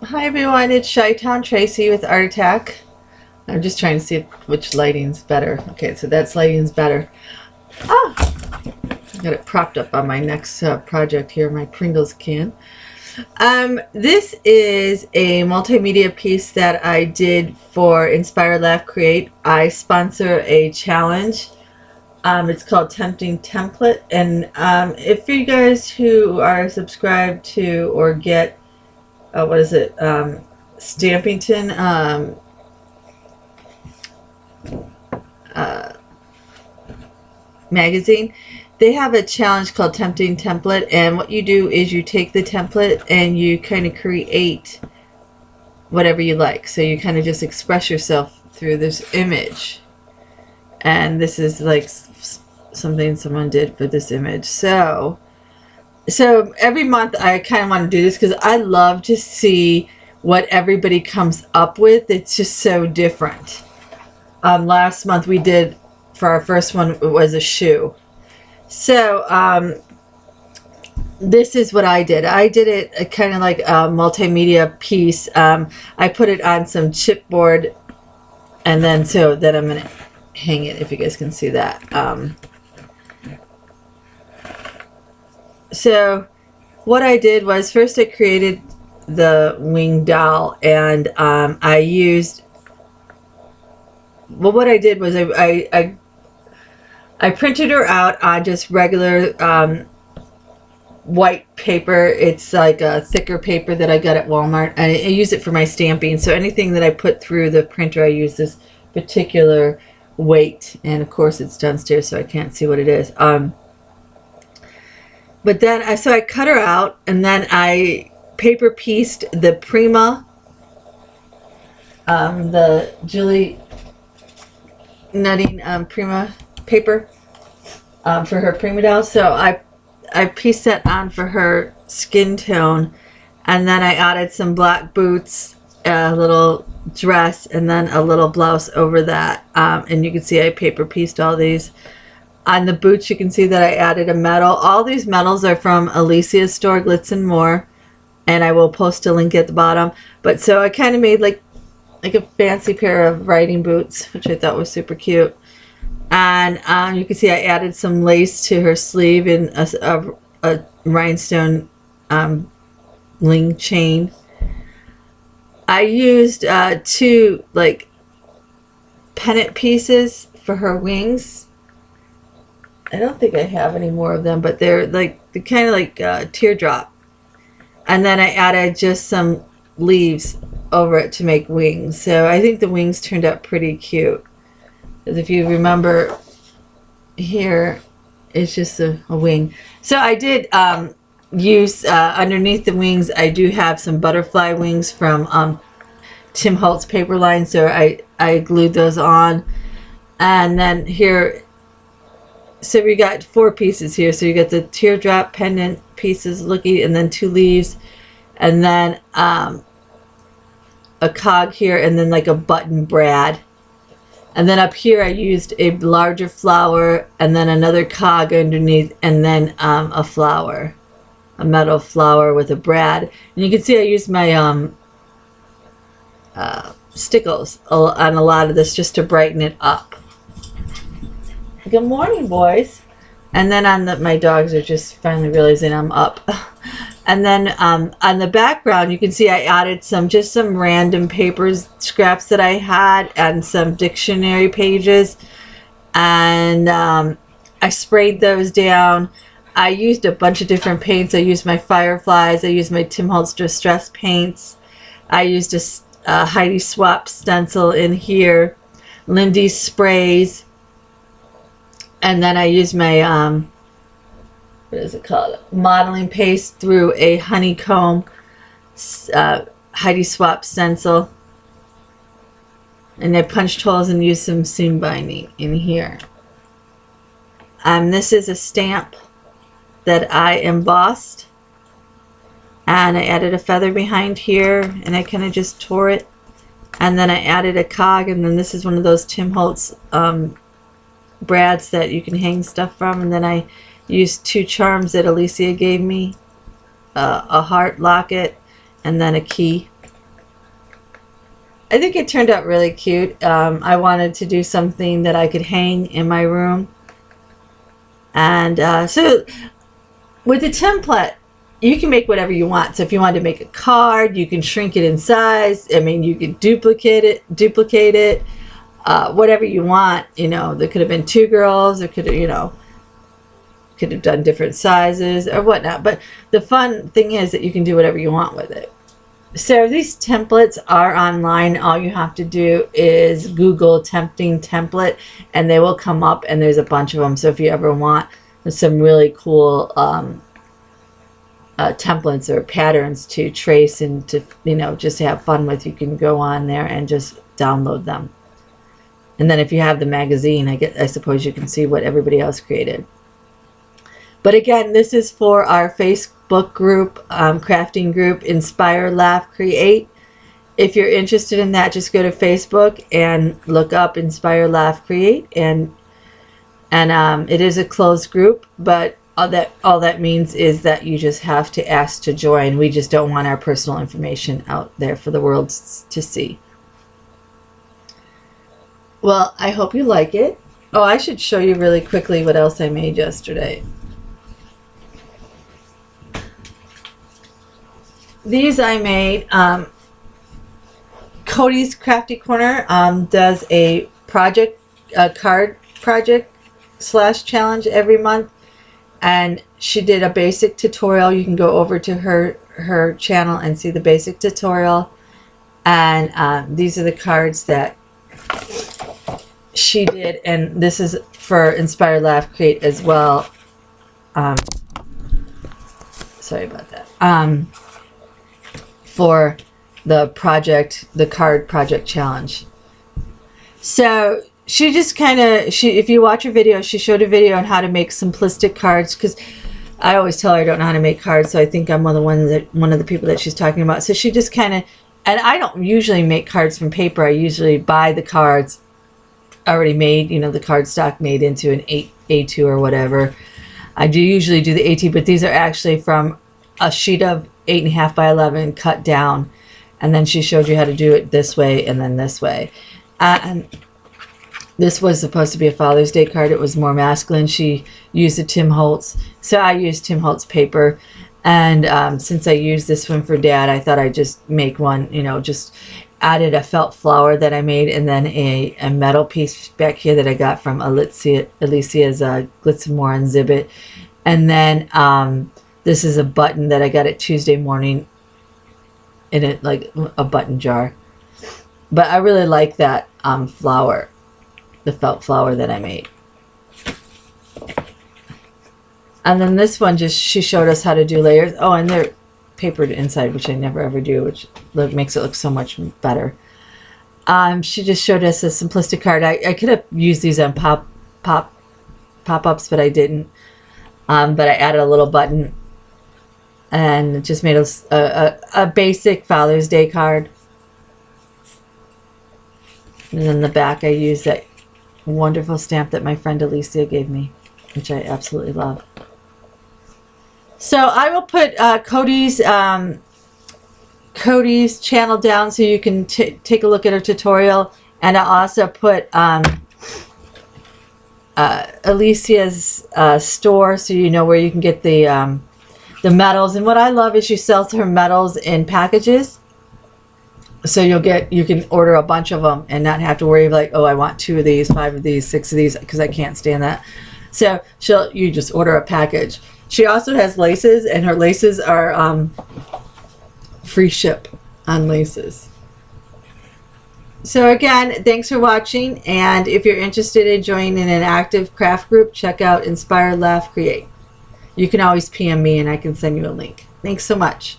Hi everyone, it's Chi-townTraci with Art Attack. I'm just trying to see which lighting's better. Okay, so that's lighting's better. Ah! I got it propped up on my next project here, my Pringles can. This is a multimedia piece that I did for Inspire, Laugh, Create. I sponsor a challenge. It's called Tempting Template, and if you guys who are subscribed to or get what is it? Stampington magazine. They have a challenge called Tempting Template, and what you do is you take the template and you kind of create whatever you like. So you kind of just express yourself through this image. And this is like something someone did for this image. So every month I kind of want to do this because I love to see what everybody comes up with. It's just so different. Last month we did, for our first one, it was a shoe. So this is what I did. I did it kind of like a multimedia piece. I put it on some chipboard, and then I'm going to hang it if you guys can see that. So what I did was, first I created the wing doll, and I used, well, what I did was I printed her out on just regular white paper. It's like a thicker paper that I got at Walmart, and I use it for my stamping. So anything that I put through the printer, I use this particular weight, and of course it's downstairs so I can't see what it is. But then I cut her out, and then I paper pieced the Prima, the Julie Nutting Prima paper for her Prima doll. So I pieced that on for her skin tone, and then I added some black boots, a little dress, and then a little blouse over that. And you can see I paper pieced all these. On the boots, you can see that I added a medal. All these medals are from Alicia's store, Glitz and More, and I will post a link at the bottom. But so I kind of made like a fancy pair of riding boots, which I thought was super cute. And you can see I added some lace to her sleeve in a rhinestone bling chain. I used two like pennant pieces for her wings. I don't think I have any more of them, but they're kind of like teardrop. And then I added just some leaves over it to make wings. So I think the wings turned out pretty cute. Because if you remember, here it's just a wing. So I did use underneath the wings, I do have some butterfly wings from Tim Holtz paper line. So I glued those on. And then here, so we got 4 pieces here. So you got the teardrop pendant pieces looking, and then 2 leaves, and then a cog here, and then like a button brad. And then up here I used a larger flower, and then another cog underneath, and then a flower, a metal flower with a brad. And you can see I used my stickles on a lot of this just to brighten it up. Good morning, boys. And then my dogs are just finally realizing I'm up. And then on the background, you can see I added just some random papers scraps that I had, and some dictionary pages. And I sprayed those down. I used a bunch of different paints. I used my Fireflies. I used my Tim Holtz Distress paints. I used a Heidi Swap stencil in here. Lindy's sprays. And then I used my, what is it called? Modeling paste through a honeycomb Heidi Swap stencil. And I punched holes and used some seam binding in here. This is a stamp that I embossed. And I added a feather behind here, and I kind of just tore it. And then I added a cog, and then this is one of those Tim Holtz brads that you can hang stuff from. And then I used 2 charms that Alicia gave me, a heart locket and then a key. I think it turned out really cute. I wanted to do something that I could hang in my room. And so with the template, you can make whatever you want. So if you wanted to make a card, you can shrink it in size. I mean, you could duplicate it, whatever you want. You know, there could have been 2 girls. There could have, you know, could have done different sizes or whatnot. But the fun thing is that you can do whatever you want with it. So these templates are online. All you have to do is Google tempting template and they will come up, and there's a bunch of them. So if you ever want some really cool templates or patterns to trace and to, you know, just have fun with, you can go on there and just download them. And then if you have the magazine, I suppose you can see what everybody else created. But again, this is for our Facebook group, crafting group, Inspire, Laugh, Create. If you're interested in that, just go to Facebook and look up Inspire, Laugh, Create, and it is a closed group. But all that means is that you just have to ask to join. We just don't want our personal information out there for the world to see. Well, I hope you like it. Oh, I should show you really quickly what else I made yesterday. These I made. Codi's Crafty Corner does a card project / challenge every month, and she did a basic tutorial. You can go over to her channel and see the basic tutorial, and these are the cards that she did, and this is for Inspire, Laugh, Create as well. Sorry about that. For the card project challenge. So she just kind of, if you watch her video, she showed a video on how to make simplistic cards, because I always tell her I don't know how to make cards, so I think I'm one of the people that she's talking about. So she just kind of, and I don't usually make cards from paper. I usually buy the cards already made, you know, the cardstock made into an A2 or whatever. I do usually do the A2, but these are actually from a sheet of 8.5 by 11 cut down, and then she showed you how to do it this way and then this way. And this was supposed to be a Father's Day card. It was more masculine. She used the Tim Holtz, so I used Tim Holtz paper, and since I used this one for Dad, I thought I'd just make one, you know, just added a felt flower that I made, and then a metal piece back here that I got from Alicia's Glitz and More on Zibbit, and then this is a button that I got at Tuesday morning in it, like a button jar. But I really like that flower, the felt flower that I made. And then this one, she showed us how to do layers. Oh, and they're papered inside, which I never ever do, which makes it look so much better. She just showed us a simplistic card. I could have used these on pop-ups, but I didn't. But I added a little button and just made a basic Father's Day card. And then the back, I used that wonderful stamp that my friend Alicia gave me, which I absolutely love. So I will put Codi's channel down so you can take a look at her tutorial, and I'll also put Alicia's store, so you know where you can get the metals. And what I love is she sells her metals in packages, so you can order a bunch of them and not have to worry like, oh, I want 2 of these, 5 of these, 6 of these, because I can't stand that. So you just order a package. She also has laces, and her laces are free ship on laces. So again, thanks for watching, and if you're interested in joining an active craft group, check out Inspire, Laugh, Create. You can always PM me and I can send you a link. Thanks so much.